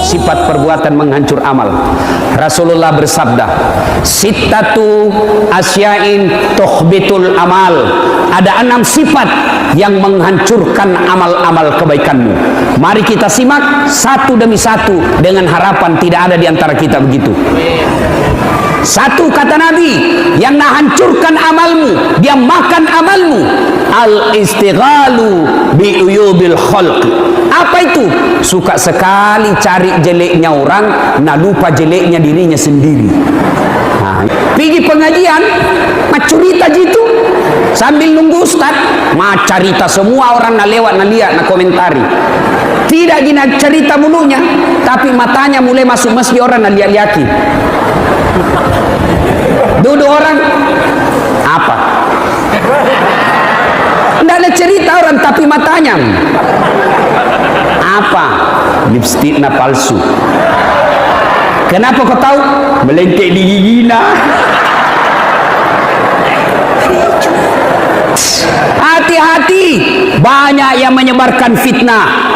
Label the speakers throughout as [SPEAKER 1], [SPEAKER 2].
[SPEAKER 1] Sifat perbuatan menghancur amal. Rasulullah bersabda, sittatu asyain tukhbitul amal. Ada 6 sifat yang menghancurkan amal-amal kebaikanmu. Mari kita simak satu demi satu dengan harapan tidak ada di antara kita begitu. Satu, kata Nabi, yang menghancurkan amalmu, dia makan amalmu, al-istighalu bi uyubil khalq. Apa itu? Suka sekali cari jeleknya orang, nah lupa jeleknya dirinya sendiri. Nah, pergi pengajian, macurita gitu, sambil nunggu ustaz, macarita semua orang na lewat na lihat na komentari. Tidak gina cerita mulunya, tapi matanya mulai masuk masjid orang na lihat-lihati. Duduk orang apa? Tidak ada cerita orang, tapi matanya apa? Lipstiknya palsu. Kenapa kau tahu? Melengkek di giginya. Hati-hati, banyak yang menyebarkan fitnah.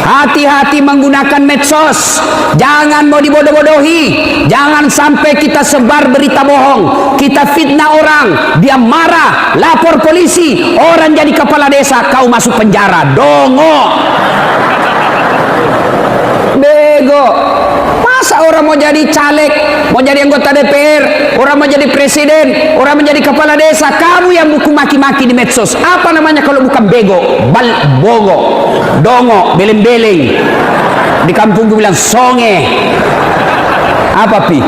[SPEAKER 1] Hati-hati menggunakan medsos. Jangan mau dibodoh-bodohi. Jangan sampai kita sebar berita bohong, kita fitnah orang, dia marah, lapor polisi, orang jadi kepala desa, kau masuk penjara. Dongo, bego. Masa orang mau jadi caleg, mau jadi anggota DPR, orang mau jadi presiden, orang menjadi kepala desa, kamu yang buku maki-maki di medsos. Apa namanya kalau bukan bego? Bogo, dongo, beleng-beleng. Di kampungku bilang songe. Apa pi?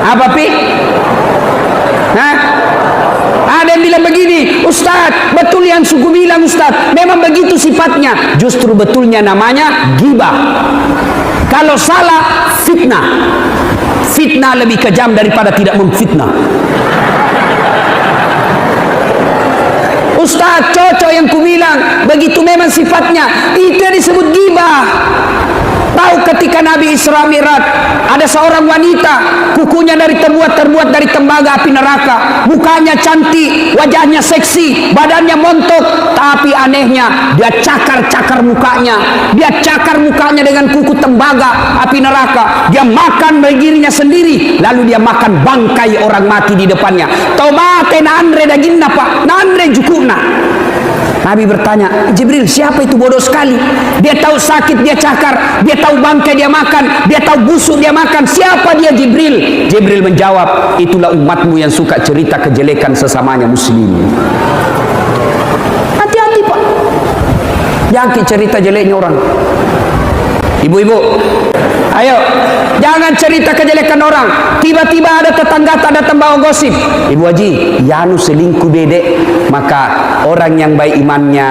[SPEAKER 1] Apa pi? Hah? Ada yang bilang begini, Ustadz, betul yang suku bilang Ustadz, memang begitu sifatnya. Justru betulnya namanya ghibah. Kalau salah, fitnah. Fitnah lebih kejam daripada tidak memfitnah. Ustaz, cocok yang kubilang, begitu memang sifatnya. Itu yang disebut ghibah. Tahu ketika Nabi Isra Mi'raj, ada seorang wanita, kukunya terbuat dari tembaga api neraka, mukanya cantik, wajahnya seksi, badannya montok, tapi anehnya dia cakar mukanya, dengan kuku tembaga api neraka. Dia makan dirinya sendiri, lalu dia makan bangkai orang mati di depannya. Tomate na andre daginna pak, na andre jukuna. Nabi bertanya, Jibril, siapa itu bodoh sekali? Dia tahu sakit dia cakar, dia tahu bangkai dia makan, dia tahu busuk dia makan. Siapa dia Jibril? Jibril menjawab, itulah umatmu yang suka cerita kejelekan sesamanya muslim. Hati-hati pak, jangan cerita jeleknya orang. Ibu-ibu, ayo, jangan cerita kejelekan orang. Tiba-tiba ada tetangga datang bawa gosip, Ibu Haji, Yanu selingkuh dedek. Maka orang yang baik imannya,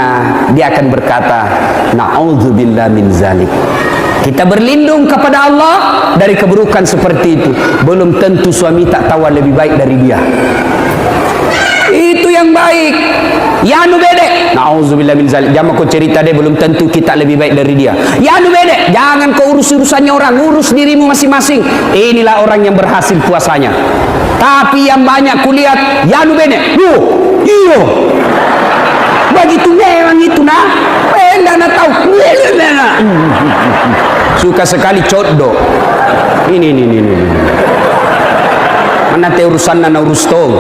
[SPEAKER 1] dia akan berkata, na'udzubillah min zalik. Kita berlindung kepada Allah dari keburukan seperti itu. Belum tentu suami tak tahu lebih baik dari dia. Itu yang baik. Yanu bedek, na'udzubillah min zalik. Jangan kau cerita dia, belum tentu kita lebih baik dari dia. Yanu bedek, jangan kau urus urusannya orang, urus dirimu masing-masing. Inilah orang yang berhasil puasanya. Tapi yang banyak kulihat, Yanu bedek, iyo, begitu memang itu nah, enggak nak tahu. Suka sekali codo. Ini. Mana te urusan na urus tong.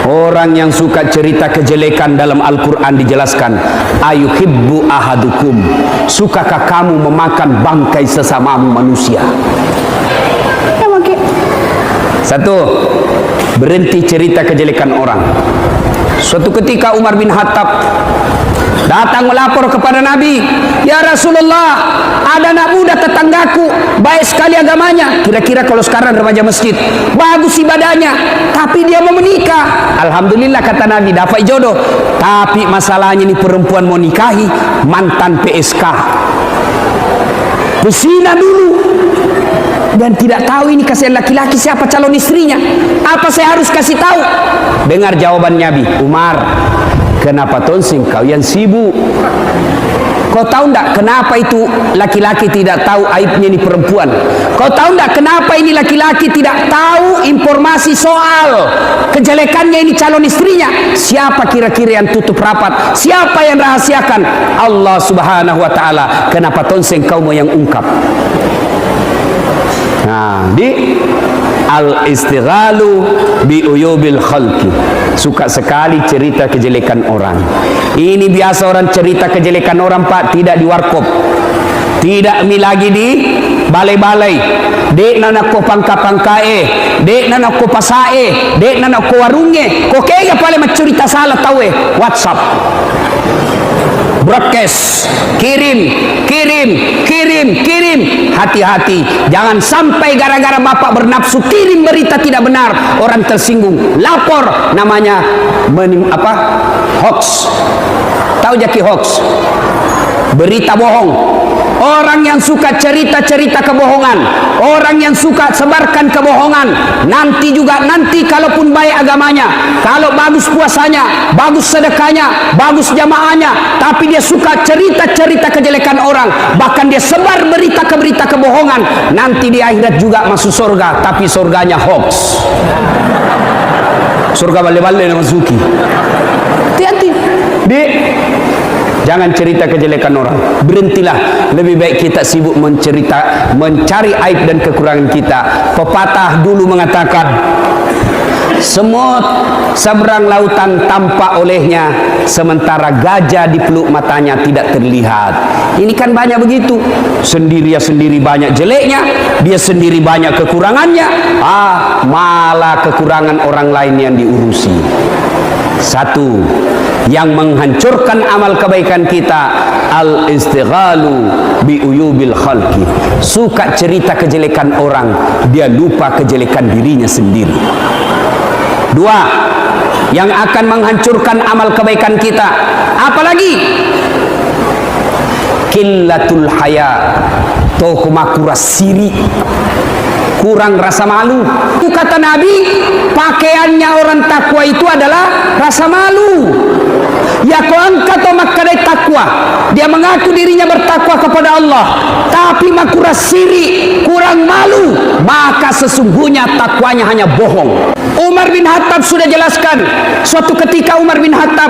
[SPEAKER 1] Orang yang suka cerita kejelekan dalam Al-Quran dijelaskan, ayuhibbu ahadukum, sukakah kamu memakan bangkai sesamamu manusia? Satu, berhenti cerita kejelekan orang. Suatu ketika Umar bin Khattab datang melapor kepada Nabi, ya Rasulullah, ada anak muda tetanggaku, baik sekali agamanya, kira-kira kalau sekarang remaja masjid, bagus ibadahnya, tapi dia mau menikah. Alhamdulillah kata Nabi, dapat jodoh. Tapi masalahnya ini perempuan mau nikahi mantan PSK, berzina dulu, dan tidak tahu ini kasihan laki-laki siapa calon istrinya. Apa saya harus kasih tahu? Dengar jawaban Nabi, Umar, kenapa tonsing kau yang sibuk? Kau tahu enggak kenapa itu laki-laki tidak tahu aibnya ini perempuan? Kau tahu enggak kenapa ini laki-laki tidak tahu informasi soal kejelekannya ini calon istrinya? Siapa kira-kira yang tutup rapat? Siapa yang rahasiakan? Allah Subhanahu wa taala. Kenapa tonseng kau mau yang ungkap? Nah, di al-istighalu bi uyubil khalqi. Suka sekali cerita kejelekan orang. Ini biasa orang cerita kejelekan orang, Pak, tidak di warkop. Tidak lagi di balai-balai. Dek nana ko pangka-pangkae, dek nana ko pasae, dek nana ko warunge. Ko kaya pale cerita salah tahu WhatsApp. Broadcast, kirim. Hati-hati, jangan sampai gara-gara bapak bernafsu kirim berita tidak benar, orang tersinggung, lapor, namanya hoax. Tahu jaki hoax? Berita bohong. Orang yang suka cerita-cerita kebohongan, orang yang suka sebarkan kebohongan, nanti kalaupun baik agamanya, kalau bagus puasanya, bagus sedekahnya, bagus jamaahnya, tapi dia suka cerita-cerita kejelekan orang, bahkan dia sebar berita kebohongan, nanti di akhirat juga masuk surga, tapi surganya hoax. Surga bale-bale nama Zuki. Hati-hati. Jangan cerita kejelekan orang. Berhentilah. Lebih baik kita sibuk mencari aib dan kekurangan kita. Pepatah dulu mengatakan, semut seberang lautan tampak olehnya, sementara gajah di peluk matanya tidak terlihat. Ini kan banyak begitu. Sendiri banyak jeleknya, dia sendiri banyak kekurangannya. Malah kekurangan orang lain yang diurusi. Satu, yang menghancurkan amal kebaikan kita, al-istighalu bi uyubil khalqi. Suka cerita kejelekan orang, dia lupa kejelekan dirinya sendiri. Dua, yang akan menghancurkan amal kebaikan kita, apalagi qillatul haya, tohmakuras siri, kurang rasa malu. Itu kata Nabi, pakaiannya orang takwa itu adalah rasa malu. Ya kau angkat tomak kadai takwa, dia mengaku dirinya bertakwa kepada Allah, tapi makuras siri, kurang malu, maka sesungguhnya takwanya hanya bohong. Umar bin Khattab sudah jelaskan. Suatu ketika Umar bin Khattab,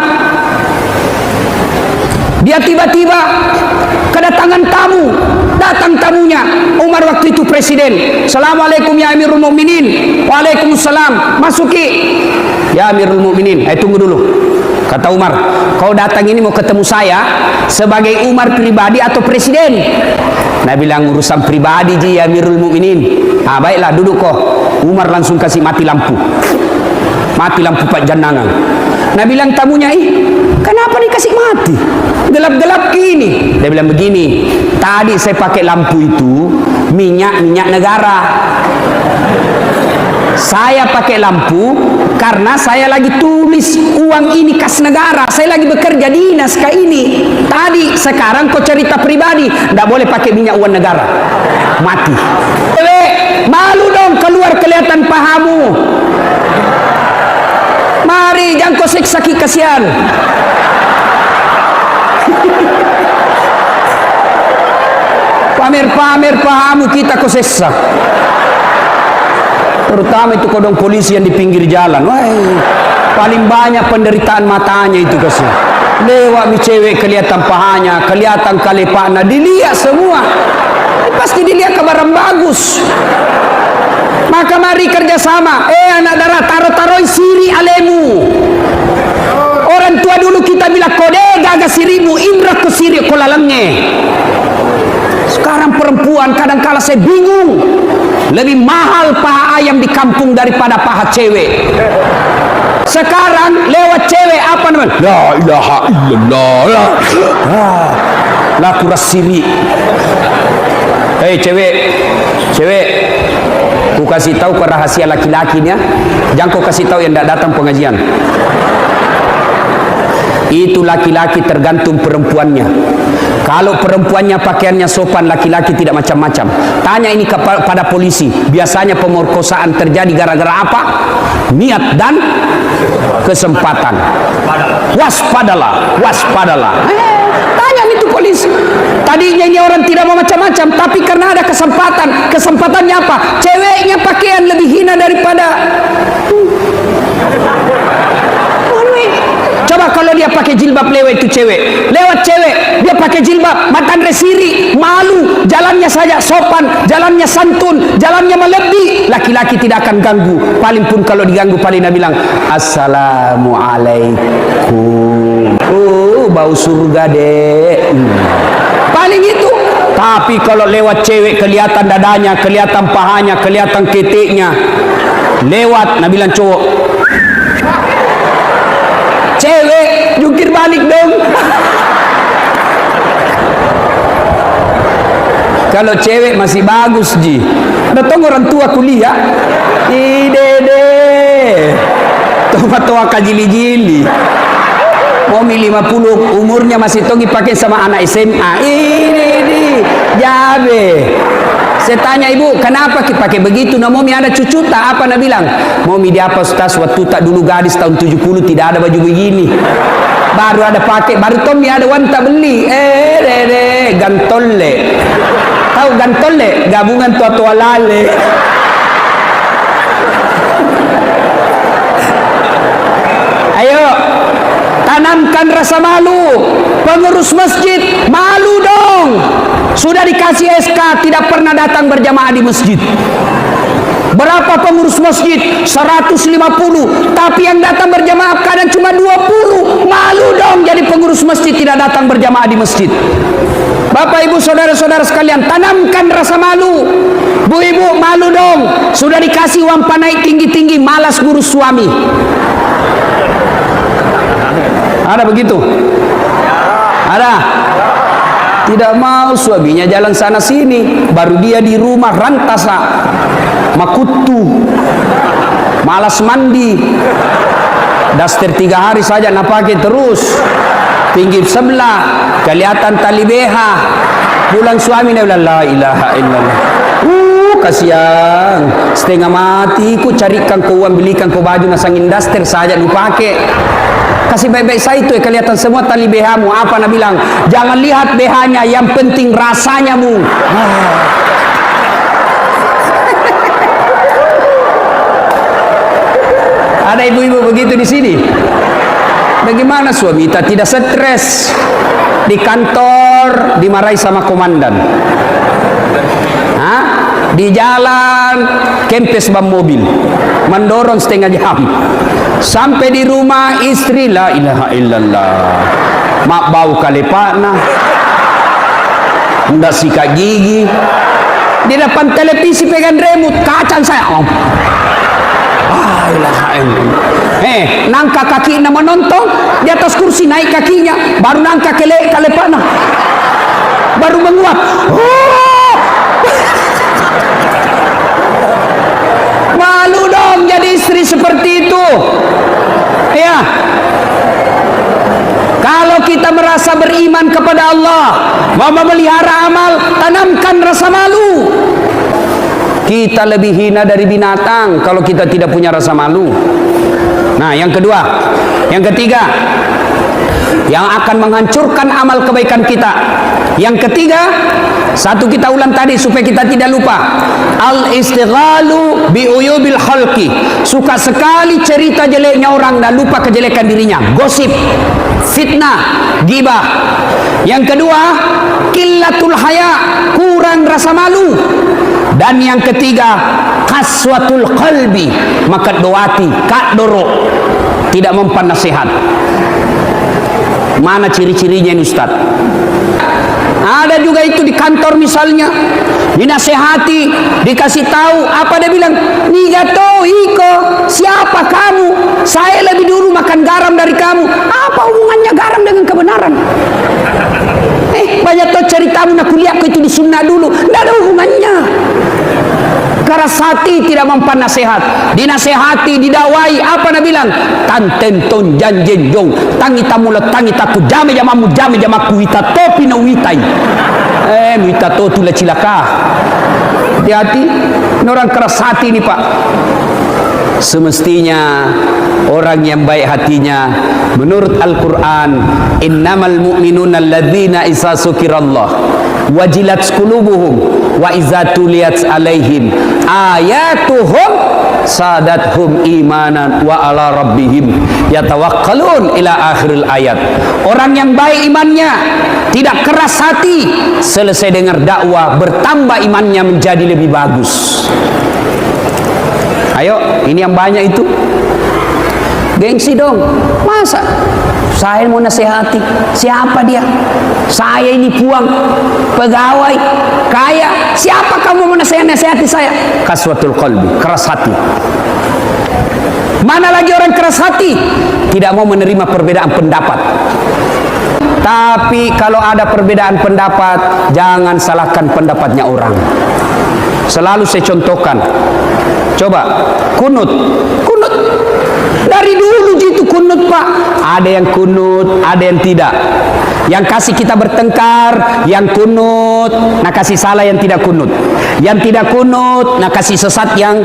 [SPEAKER 1] dia tiba-tiba kedatangan tamu. Datang tamunya, Umar waktu itu presiden. Assalamualaikum ya Amirul Mukminin. Waalaikumsalam. Masuki. Ya Amirul Mukminin, tunggu dulu. Kata Umar, kau datang ini mau ketemu saya sebagai Umar pribadi atau presiden? Nah bilang urusan pribadi ji ya Amirul Mukminin. Baiklah duduk kok. Umar langsung kasih mati lampu. Mati lampu Pak Janangan. Nah bilang tamunya, kenapa dikasih mati? Gelap-gelap gini. Dia bilang begini, tadi saya pakai lampu itu minyak negara. Saya pakai lampu karena saya lagi tulis uang ini kas negara. Saya lagi bekerja dinas kayak ini. Tadi, sekarang kau cerita pribadi, tidak boleh pakai minyak uang negara. Mati. Malu dong, keluar kelihatan pahamu. Mari, jangan kau siksa kasihan. Pamer-pamer pahamu kita kau siksa. Terutama itu kodong polisi yang di pinggir jalan. Wah, paling banyak penderitaan matanya itu kasih. Lewat mi cewek kelihatan pahanya, kelihatan kalepana, dilihat semua. Pasti dilihat kabaran bagus. Maka mari kerjasama. Anak darah, taruh-taruh siri alemu. Orang tua dulu kita bilang kode gaga sirimu, indra ke siri kolalenge. Sekarang perempuan kadang-kala saya bingung. Lebih mahal paha ayam di kampung daripada paha cewek. Sekarang lewat cewek apa namanya? La ilaha illallah. La kuras siri. Hei cewek, ku kasih tahu ke rahasia laki-lakinya. Jangan kau kasih tahu yang tidak datang pengajian. Itu laki-laki tergantung perempuannya. Kalau perempuannya pakaiannya sopan, laki-laki tidak macam-macam. Tanya ini kepada polisi. Biasanya pemerkosaan terjadi gara-gara apa? Niat dan kesempatan. Waspadalah. Tanya itu polisi. Tadinya ini orang tidak mau macam-macam, tapi karena ada kesempatan. Kesempatannya apa? Ceweknya pakaian lebih hina daripada. Coba kalau dia pakai jilbab lewat itu cewek, lewat cewek, dia pakai jilbab, mata resiri, malu, jalannya saja sopan, jalannya santun, jalannya melebih, laki-laki tidak akan ganggu. Paling pun kalau diganggu, paling dia bilang assalamualaikum. Oh, bau surga deh. Paling itu. Tapi kalau lewat cewek kelihatan dadanya, kelihatan pahanya, kelihatan keteknya, lewat, nah bilang cowok, cewek jungkir balik dong. Kalau cewek masih bagus ji. Ada tong orang tua kuliah, dede, tua kajili-jili. Momi 50 umurnya masih tongi pakai sama anak SMA. Ini jabe. Saya tanya ibu, kenapa pakai begitu? Nah, Momi ada cucu tak? Apa nak bilang? Momi dia apa Ustaz? Waktu tak dulu gadis tahun 70 tidak ada baju begini. Baru ada pakai, baru Tommy ada wanita beli. Dede, gantolle. Tahu gantolle? Gabungan tua-tua lale. Ayo, tanamkan rasa malu. Pengurus masjid, malu dong. Sudah dikasih SK, tidak pernah datang berjamaah di masjid. Berapa pengurus masjid? 150. Tapi yang datang berjamaah kadang cuma 20. Malu dong jadi pengurus masjid tidak datang berjamaah di masjid. Bapak ibu saudara-saudara sekalian, tanamkan rasa malu. Bu ibu malu dong. Sudah dikasih uang naik tinggi-tinggi, malas ngurus suami. Ada begitu? Ada? Tidak mau suaminya jalan sana sini, baru dia di rumah rantasa, makutu, malas mandi, daster 3 hari saja nak pakai terus, pinggir sebelah, kelihatan tali BH, pulang suami dia bilang la ilaha illallah. Kasihan, setengah mati ku carikan kau uang, belikan kau baju nasangin daster saja lu pakai. Kasih baik-baik saya itu kelihatan semua tali BH-mu. Apa nak bilang? Jangan lihat BH-nya, yang penting rasanya mu. Ada ibu-ibu begitu di sini. Bagaimana suami kita tidak stres? Di kantor dimarahi sama komandan. Di jalan kempes ban mobil, mendorong setengah jam. Sampai di rumah istri la ilaha illallah, mak bau kalepana, ndak sikat gigi. Di depan televisi pegang remote, kacang saya. Ilaha illallah. Nangka kaki nama menonton di atas kursi, naik kakinya, baru nangka kalepana, baru menguap. Malu dong jadi istri seperti itu. Ya. Kalau kita merasa beriman kepada Allah, mau memelihara amal, tanamkan rasa malu. Kita lebih hina dari binatang kalau kita tidak punya rasa malu. Nah, yang kedua, yang ketiga, yang akan menghancurkan amal kebaikan kita. Yang ketiga, satu kita ulang tadi supaya kita tidak lupa. Al-istighalu bi uyubil khalqi. Suka sekali cerita jeleknya orang dan lupa kejelekan dirinya. Gosip, fitnah, ghibah. Yang kedua, qillatul haya, kurang rasa malu. Dan yang ketiga, qaswatul qalbi, maka doati, kak doro, tidak mempan nasihat. Mana ciri-cirinya ini Ustaz? Ada juga itu di kantor misalnya, dinasehati, dikasih tahu, apa dia bilang? Nigato iko, siapa kamu? Saya lebih dulu makan garam dari kamu. Apa hubungannya garam dengan kebenaran? Banyak tuh ceritamu nak kuliahku itu di sunnah dulu, tidak ada hubungannya. Keras hati tidak mempan nasihat. Dinasehati, didakwai, apa nak bilang? Tantenton janjen jong, tangi tamu tangi taku, jame jamamu, jame jamaku, wita topi na witai. Wita to tu la cilaka. Hati-hati, ini orang keras hati ini Pak. Semestinya orang yang baik hatinya. Menurut Al-Quran, innamal mu'minuna alladzina isa sukirallah wajilat qulubuhum wa iza tuliyat alaihim ayatuhum sadathum imanan wa ala rabbihim yatawakkalun ila akhiril ayat. Orang yang baik imannya, tidak keras hati, selesai dengar dakwah bertambah imannya menjadi lebih bagus. Ayo, ini yang banyak itu gengsi dong. Masa saya mau nasihati, siapa dia? Saya ini puang pegawai kaya, siapa kamu mau nasihati saya? Kaswatul qalbi, keras hati. Mana lagi orang keras hati, tidak mau menerima perbedaan pendapat. Tapi kalau ada perbedaan pendapat, jangan salahkan pendapatnya orang. Selalu saya contohkan, coba kunut dari dulu gitu kunut Pak. Ada yang kunut, ada yang tidak. Yang kasih kita bertengkar, yang kunut, nah kasih salah yang tidak kunut. Yang tidak kunut, nah kasih sesat yang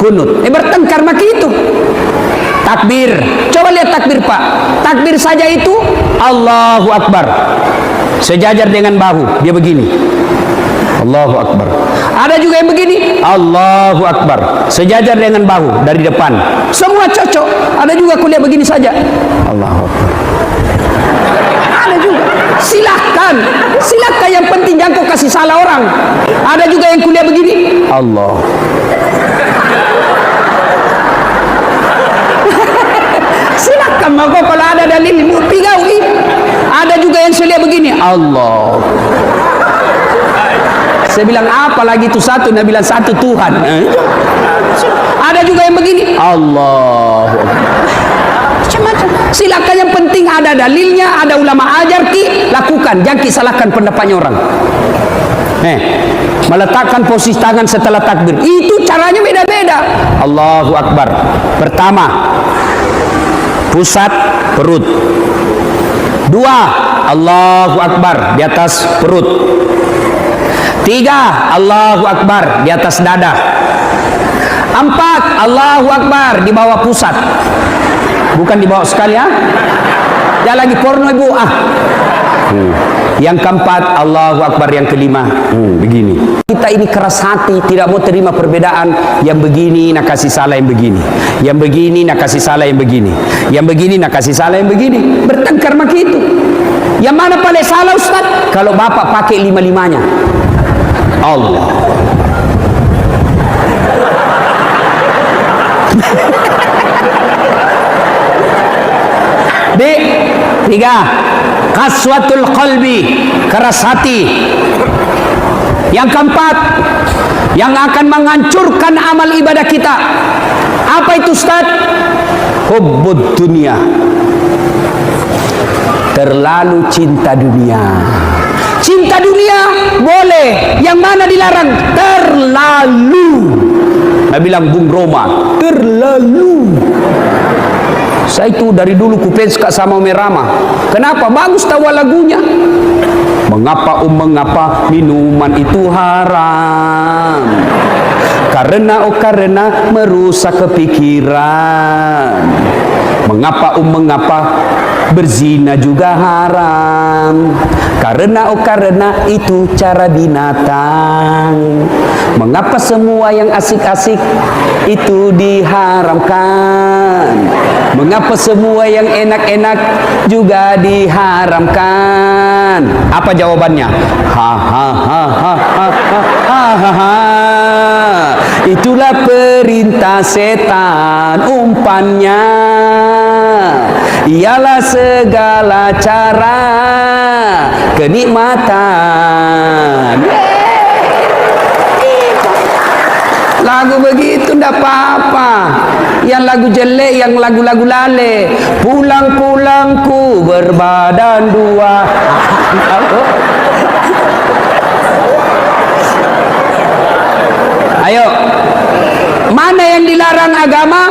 [SPEAKER 1] kunut. Bertengkar maka itu. Takbir, coba lihat takbir Pak. Takbir saja itu Allahu Akbar, sejajar dengan bahu, dia begini. Allahu Akbar. Ada juga yang begini, Allahu Akbar, sejajar dengan bahu dari depan. Semua cocok. Ada juga kuliah begini saja, Allahu Akbar. Ada juga. Silahkan, silahkan, yang penting jangan kau kasih salah orang. Ada juga yang kuliah begini, Allah. Silahkan, maka kalau ada dalil pigawi. Ada juga yang kuliah begini, Allah. Saya bilang apa lagi itu satu, Nabi bilang satu Tuhan. Ada juga yang begini, Allah. Macam-macam. Silakan, yang penting ada dalilnya, ada ulama ajar ki, lakukan, jangan ki salahkan pendapatnya orang. Meletakkan posisi tangan setelah takbir, itu caranya beda-beda. Allahu Akbar. Pertama, pusat perut. Dua, Allahu Akbar di atas perut. Tiga, Allahu Akbar di atas dada. Empat, Allahu Akbar di bawah pusat. Bukan di bawah sekali ya. Jangan lagi porno ibu. Yang keempat, Allahu Akbar. Yang kelima, begini. Kita ini keras hati, tidak mau terima perbedaan. Yang begini nak kasih salah yang begini, yang begini nak kasih salah yang begini, yang begini nak kasih salah yang begini. Bertengkar maka itu. Yang mana paling salah Ustaz? Kalau bapak pakai lima-limanya. Allah. Tiga, kaswatul qalbi, keras hati. Yang keempat, yang akan menghancurkan amal ibadah kita. Apa itu Ustaz? Hubbud dunia, terlalu cinta dunia. Cinta dunia boleh, yang mana dilarang? Terlalu. Saya bilang Bung Roma, terlalu. Saya itu dari dulu suka sama Merama. Kenapa? Bagus tahu lagunya. Mengapa mengapa minuman itu haram? Karena merusak kepikiran. Mengapa mengapa berzina juga haram? Karena itu cara binatang. Mengapa semua yang asik-asik itu diharamkan? Mengapa semua yang enak-enak juga diharamkan? Apa jawabannya? Itulah perintah setan, umpannya ialah segala cara kenikmatan. Lagu begitu ndak apa-apa. Yang lagu jelek, yang lagu-lagu lale. Pulang-pulangku berbadan dua. Ayo, mana yang dilarang agama?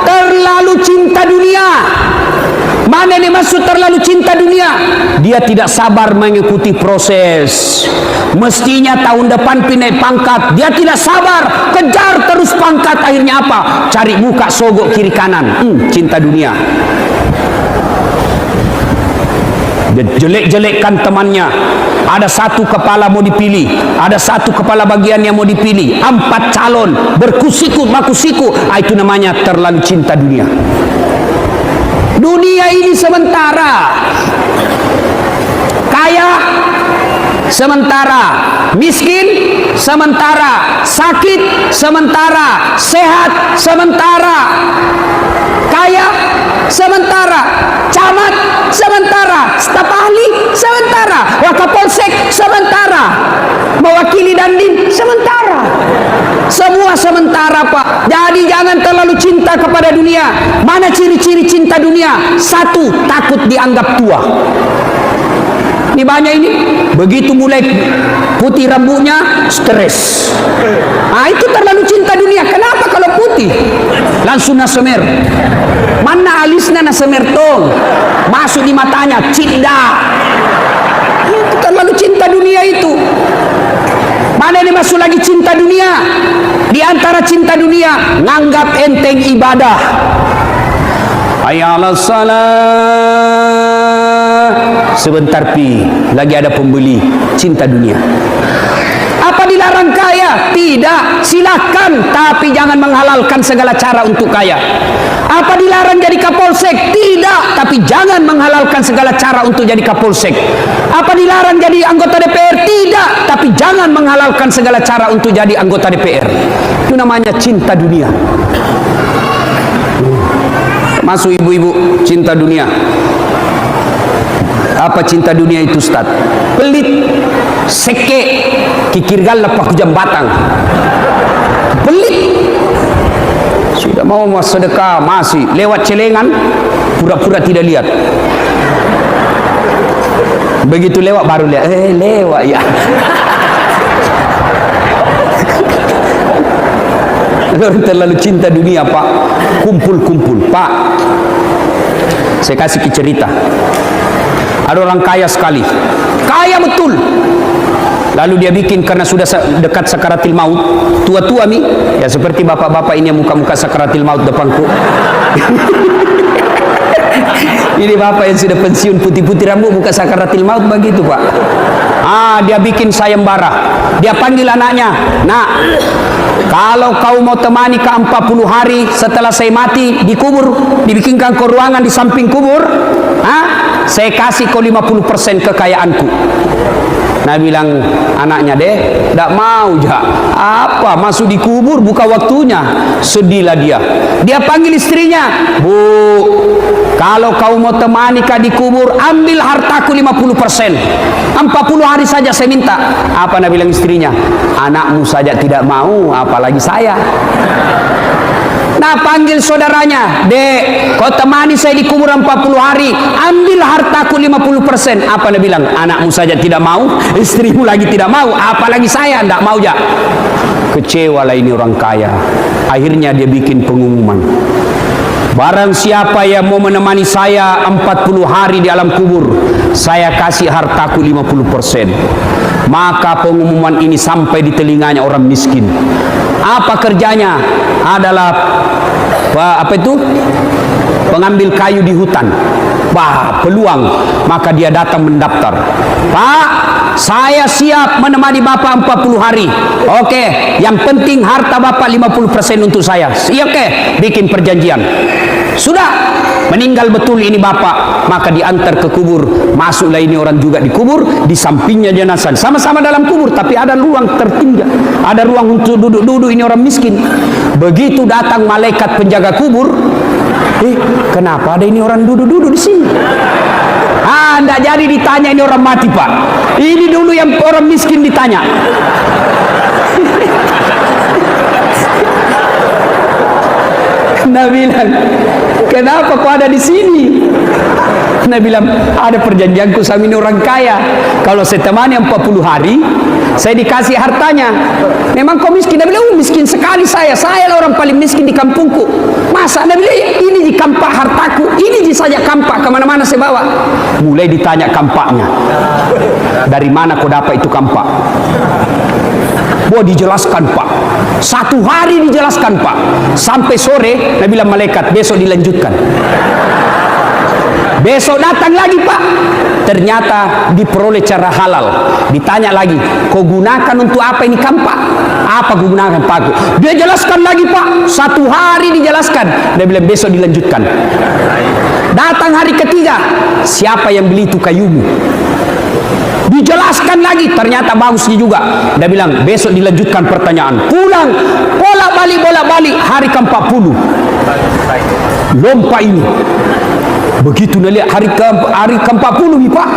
[SPEAKER 1] Terlalu cinta dunia. Mana Mana yang maksud terlalu cinta dunia? Dia tidak sabar mengikuti proses. Mestinya tahun depan naik pangkat, dia tidak sabar, kejar terus pangkat. Akhirnya apa? Cari muka sogok kiri kanan. Cinta dunia. Dia jelek-jelekkan temannya. Ada satu kepala mau dipilih, ada satu kepala bagian yang mau dipilih, 4 calon berkusiku makusiku. Itu namanya terlalu cinta dunia. Dunia ini sementara. Kaya sementara, miskin sementara, sakit sementara, sehat sementara, kaya sementara, camat sementara, staf ahli sementara, wakapolsek sementara, mewakili dandim sementara. Semua sementara, Pak. Jadi jangan terlalu cinta kepada dunia. Mana ciri-ciri cinta dunia? 1, takut dianggap tua. Ini banyak ini. Begitu mulai putih rambutnya, stres. Itu terlalu cinta dunia. Kenapa kalau putih? Langsung nasemer. Mana alisnya nasemer tong? Masuk di matanya, cinta. Itu terlalu cinta dunia itu. Mana ini masuk lagi cinta dunia? Di antara cinta dunia, nganggap enteng ibadah. Hayya 'alas salah. Sebentar lagi ada pembeli. Cinta dunia. Apa dilarang kaya? Tidak, silakan, tapi jangan menghalalkan segala cara untuk kaya. Apa dilarang jadi kapolsek? Tidak, tapi jangan menghalalkan segala cara untuk jadi kapolsek. Apa dilarang jadi anggota DPR? Tidak, tapi jangan menghalalkan segala cara untuk jadi anggota DPR. Itu namanya cinta dunia. Masuk ibu-ibu, cinta dunia. Apa cinta dunia itu, Ustaz? Pelit, seke, kikirgal lepak jambatan. Pelit. Sudah mau sedekah, masih lewat celengan, pura-pura tidak lihat. Begitu lewat baru lihat, lewat ya. Terlalu cinta dunia, Pak. Kumpul-kumpul, Pak. Saya kasih cerita. Ada orang kaya sekali, kaya betul. Lalu dia bikin, karena sudah dekat sakaratil maut, tua-tua mi, ya seperti bapak-bapak ini yang muka-muka sakaratil maut depanku. Ini bapak yang sudah pensiun, putih-putih rambut, muka sakaratil maut begitu, Pak. Dia bikin sayembara. Dia panggil anaknya, "Nak, kalau kau mau temani ke 40 hari setelah saya mati, dikubur, dibikinkan ke ruangan di samping kubur, saya kasih kau 50% kekayaanku." Nah, bilang anaknya, "Deh, tidak mau ja. Apa masuk dikubur, buka waktunya." Sedihlah dia. Dia panggil istrinya, "Bu, kalau kau mau temani kau dikubur, ambil hartaku 50%. 40 hari saja saya minta." Apa nak bilang istrinya? "Anakmu saja tidak mau, apalagi saya." Nah, panggil saudaranya, "Dek, kau temani saya dikubur 40 hari, ambil hartaku 50%. Apa dia bilang? "Anakmu saja tidak mau, istrimu lagi tidak mau, apalagi saya tidak mau ya." Kecewalah ini orang kaya. Akhirnya dia bikin pengumuman, "Barang siapa yang mau menemani saya 40 hari di alam kubur, saya kasih hartaku 50%. Maka pengumuman ini sampai di telinganya orang miskin. Apa kerjanya? Adalah pengambil kayu di hutan. Peluang. Maka dia datang mendaftar. "Pak, saya siap menemani Bapak 40 hari. Oke, yang penting harta Bapak 50% untuk saya." Oke, bikin perjanjian. Sudah, meninggal betul ini Bapak, maka diantar ke kubur. Masuklah ini orang juga di kubur, di sampingnya jenazah. Sama-sama dalam kubur, tapi ada ruang tertinggal. Ada ruang untuk duduk-duduk ini orang miskin. Begitu datang malaikat penjaga kubur, kenapa ada ini orang duduk-duduk di sini? Tidak jadi ditanya ini orang mati, Pak. Ini dulu yang orang miskin ditanya. Nah, bilang, "Kenapa kau ada di sini?" Nah, bilang, "Ada perjanjianku sama ini orang kaya. Kalau saya temani 40 hari, Saya dikasih hartanya. Memang kau miskin? Dia bilang, miskin sekali saya lah orang paling miskin di kampungku. Masa? Dia bilang, ini di kampak hartaku, ini saja kampak, kemana-mana saya bawa. Mulai ditanya kampaknya, dari mana kau dapat itu kampak? Wah, dijelaskan Pak, 1 hari dijelaskan Pak, sampai sore. Dia bilang malaikat, besok dilanjutkan. Besok datang lagi Pak, ternyata diperoleh cara halal. Ditanya lagi, kau gunakan untuk apa ini kampak? Apa kau gunakan Pak? Dia jelaskan lagi Pak, 1 hari dijelaskan. Dia bilang besok dilanjutkan. Datang hari ketiga, siapa yang beli itu kayumu? Dijelaskan lagi, ternyata bagusnya juga. Dia bilang besok dilanjutkan pertanyaan. Pulang, bolak-balik hari ke-40. Lompat ini. Begitu dia lihat hari ke-40 nih Pak,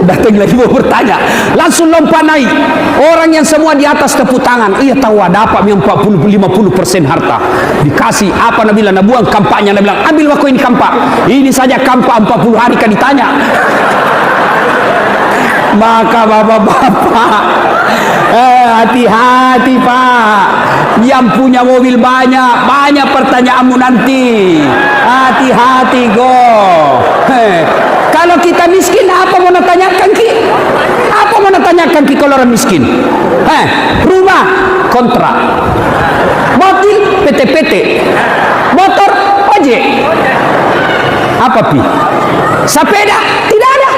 [SPEAKER 1] datang lagi mau bertanya, langsung lompat naik. Orang yang semua di atas tepuk tangan. Iya tahu dapat 40-50% harta. Dikasih apa? Nabi bilang, buang kampaknya. Nabi bilang, ambil waktu ini kampak. Ini saja kampak 40 hari kan ditanya. Maka bapak-bapak, hati-hati Pak, yang punya mobil banyak pertanyaanmu nanti. Hati-hati go. Kalau kita miskin, apa mau tanyakan ki? Apa mau tanyakan ki kalau orang miskin? Rumah kontrak, mobil PT-PT, motor ojek, apa pi? Sepeda tidak ada.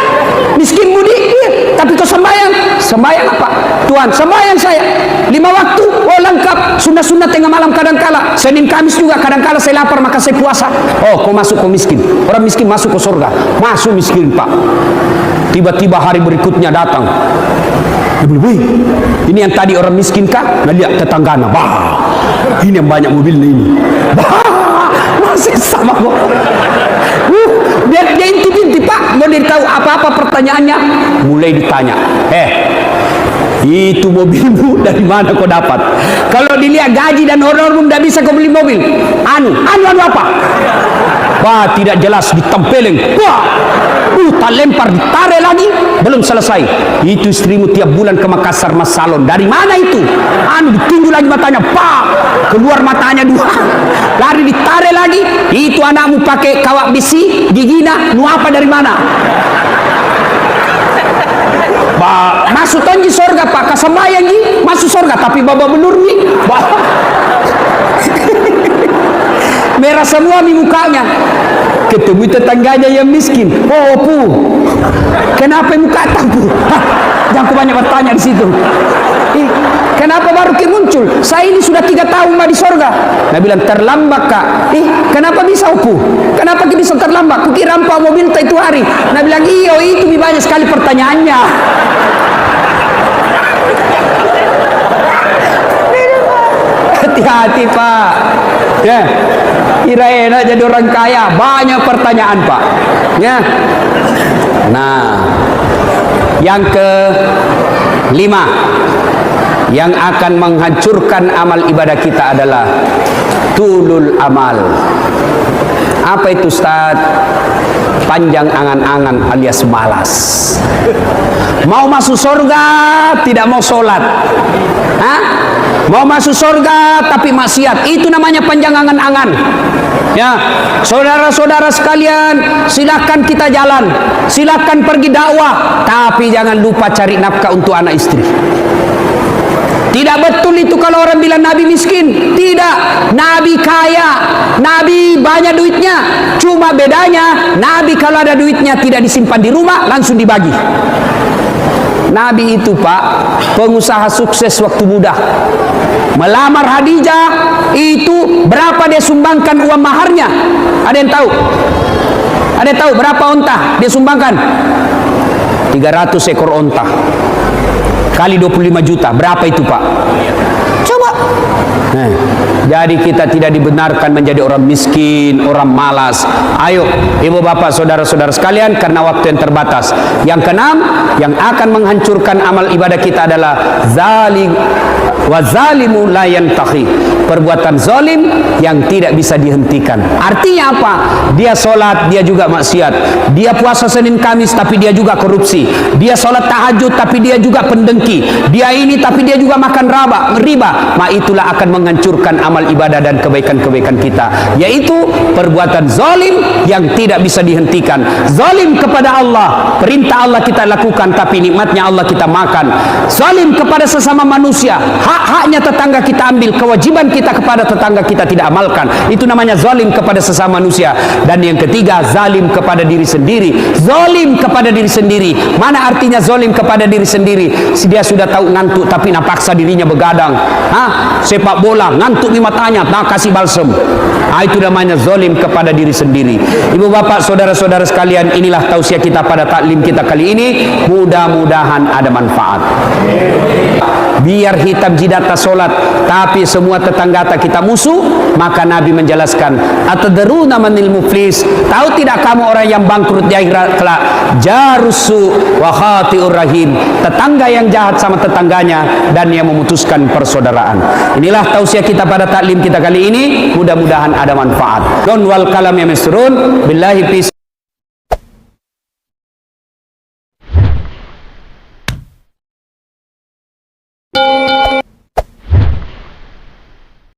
[SPEAKER 1] Miskin budi, iya. Tapi kau sembahyang apa? Tuhan, sembahyang saya 5 waktu, oh lengkap. Sunnah-sunnah tengah malam kadangkala, Senin Kamis juga kadangkala saya lapar maka saya puasa. Oh, kau masuk kau miskin. Orang miskin masuk ke surga. Masuk miskin Pak. Tiba-tiba hari berikutnya datang. Ini yang tadi orang miskin kah? Nah, lihat tetanggana, bah, ini yang banyak mobilnya ini. Bah, masih sama kok. Dia inti-inti Pak, mau dia tahu apa-apa pertanyaannya, mulai ditanya, itu mobilmu dari mana kau dapat? Kalau dilihat gaji dan honormu tidak bisa kau beli mobil. Anu apa? Wah, tidak jelas, ditempeleng. Wah, tak lempar, ditarik lagi, belum selesai. Itu istrimu tiap bulan ke Makassar mas salon. Dari mana itu? Ditinju lagi matanya, Pak, keluar matanya 2. Lari ditarik lagi. Itu anakmu pakai kawat besi, gigina, apa dari mana? Masuk tanji sorga Pak, kasambayang ji, masuk sorga, tapi baba belur nih. Merah semua di mukanya. Ketemu tetangganya yang miskin. Oh, Pu, kenapa muka tampu? Jangan banyak bertanya di situ. Kenapa baru muncul? Saya ini sudah 3 tahun di sorga. Dia bilang terlambat Kak. Kenapa bisa Pu? Kenapa bisa terlambat? Kukira rampak mobil itu hari. Dia bilang iyo, itu banyak sekali pertanyaannya. Hati-hati Pak. Ya, kirain jadi orang kaya, banyak pertanyaan Pak. Ya. Nah, yang ke-5 yang akan menghancurkan amal ibadah kita adalah tulul amal. Apa itu Ustaz? Panjang angan-angan alias malas. Mau masuk surga tidak mau sholat. Mau masuk surga tapi maksiat. Itu namanya panjang angan-angan. Ya, saudara-saudara sekalian, silakan kita jalan, silakan pergi dakwah, tapi jangan lupa cari nafkah untuk anak istri. Tidak betul itu kalau orang bilang Nabi miskin. Tidak, Nabi kaya, Nabi banyak duitnya. Cuma bedanya, Nabi kalau ada duitnya tidak disimpan di rumah, langsung dibagi. Nabi itu Pak, pengusaha sukses waktu muda. Melamar Khadijah, itu berapa dia sumbangkan uang maharnya? Ada yang tahu? Ada yang tahu berapa onta dia sumbangkan? 300 ekor onta. Kali 25 juta, berapa itu Pak? Coba. Jadi kita tidak dibenarkan menjadi orang miskin, orang malas. Ayo, ibu bapak, saudara-saudara sekalian, karena waktu yang terbatas. Yang ke-6, yang akan menghancurkan amal ibadah kita adalah wa zalimu la yantahi. Perbuatan zalim yang tidak bisa dihentikan. Artinya apa? Dia sholat, dia juga maksiat. Dia puasa Senin Kamis, tapi dia juga korupsi. Dia sholat tahajud, tapi dia juga pendengki. Dia ini, tapi dia juga makan riba. Itulah akan menghancurkan amal ibadah dan kebaikan-kebaikan kita. Yaitu perbuatan zalim yang tidak bisa dihentikan. Zalim kepada Allah, perintah Allah kita lakukan, tapi nikmatnya Allah kita makan. Zalim kepada sesama manusia, hak-haknya tetangga kita ambil, kewajiban kita kepada tetangga kita tidak amalkan. Itu namanya zalim kepada sesama manusia. Dan yang ketiga, zalim kepada diri sendiri. Zalim kepada diri sendiri. Mana artinya zalim kepada diri sendiri? Dia sudah tahu ngantuk tapi nak paksa dirinya begadang. Sepak bola ngantuk nih matanya, nak kasih balsem. Itu namanya zalim kepada diri sendiri. Ibu bapak, saudara-saudara sekalian, inilah tausiah kita pada taklim kita kali ini. Mudah-mudahan ada manfaat. Biar hitam jidata solat, tapi semua tetangga kita musuh, maka Nabi menjelaskan, atadruna manil muflis? Tahu tidak kamu orang yang bangkrut di akhirat kelak? Jarusu wa khati'ur rahim. Tetangga yang jahat sama tetangganya dan yang memutuskan persaudaraan. Inilah tausiah kita pada taklim kita kali ini. Mudah-mudahan ada manfaat. Don wal kalam ya misrun billahi